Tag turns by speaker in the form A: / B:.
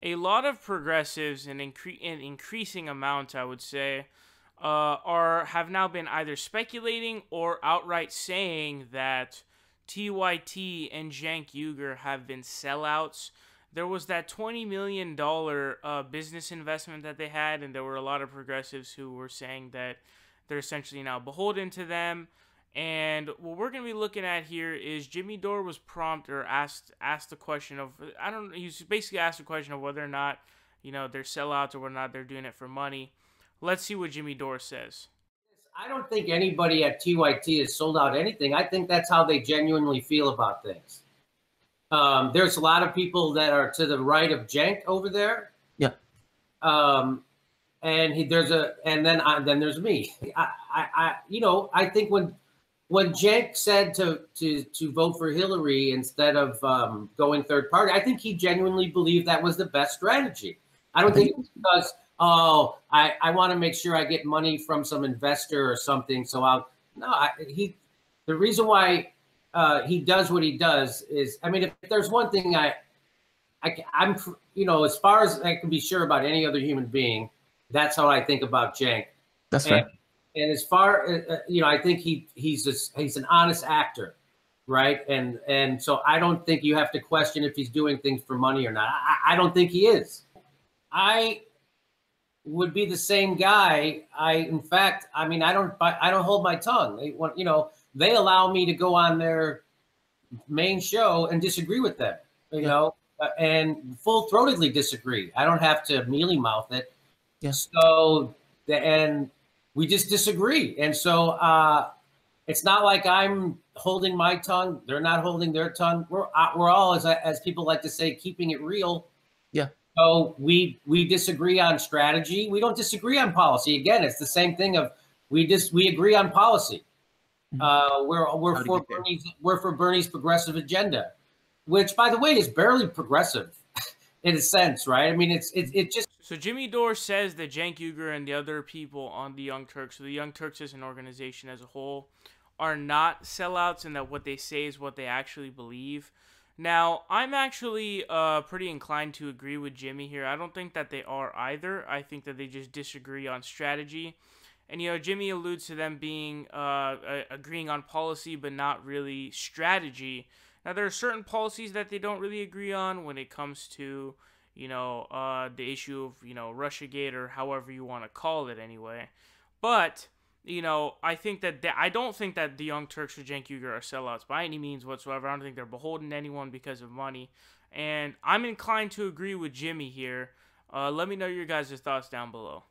A: a lot of progressives in increasing amounts, I would say, are have now been either speculating or outright saying that TYT and Cenk Uygur have been sellouts. There was that $20 million business investment that they had, and there were a lot of progressives who were saying that they're essentially now beholden to them. And what we're going to be looking at here is Jimmy Dore was prompted or asked the question of, I don't know, he was basically asked the question of whether or not, they're sellouts or whether or not they're doing it for money. Let's see what Jimmy Dore says.
B: I don't think anybody at TYT has sold out anything. I think that's how they genuinely feel about things. There's a lot of people that are to the right of Cenk over there.
C: Yeah.
B: And then there's me. I think when Cenk said to vote for Hillary instead of going third party, I think he genuinely believed that was the best strategy. I don't think it was because, I want to make sure I get money from some investor or something. So the reason why he does what he does is, I mean, if there's one thing I'm, as far as I can be sure about any other human being, that's how I think about Cenk.
C: That's right.
B: And as far as, I think he's an honest actor, right? And so I don't think you have to question if he's doing things for money or not. I don't think he is. I would be the same guy. In fact, I don't hold my tongue. They allow me to go on their main show and disagree with them, and full-throatedly disagree. I don't have to mealy mouth it.
C: Yeah.
B: So, and we just disagree. And so it's not like I'm holding my tongue. They're not holding their tongue. We're all, as people like to say, keeping it real.
C: Yeah.
B: So we disagree on strategy. We don't disagree on policy. Again, it's the same thing of we agree on policy. We're for Bernie's progressive agenda, which, by the way, is barely progressive in a sense, right? I mean, it just.
A: So Jimmy Dore says that Cenk Uygur and the other people on the Young Turks, so the Young Turks as an organization as a whole, are not sellouts, and that what they say is what they actually believe. Now, I'm actually pretty inclined to agree with Jimmy here. I don't think that they are either. I think that they just disagree on strategy. And, Jimmy alludes to them being agreeing on policy, but not really strategy. Now, there are certain policies that they don't really agree on when it comes to, the issue of, Russiagate, or however you want to call it anyway. But, I think that I don't think that the Young Turks or Cenk Uygur are sellouts by any means whatsoever. I don't think they're beholden to anyone because of money. And I'm inclined to agree with Jimmy here. Let me know your guys' thoughts down below.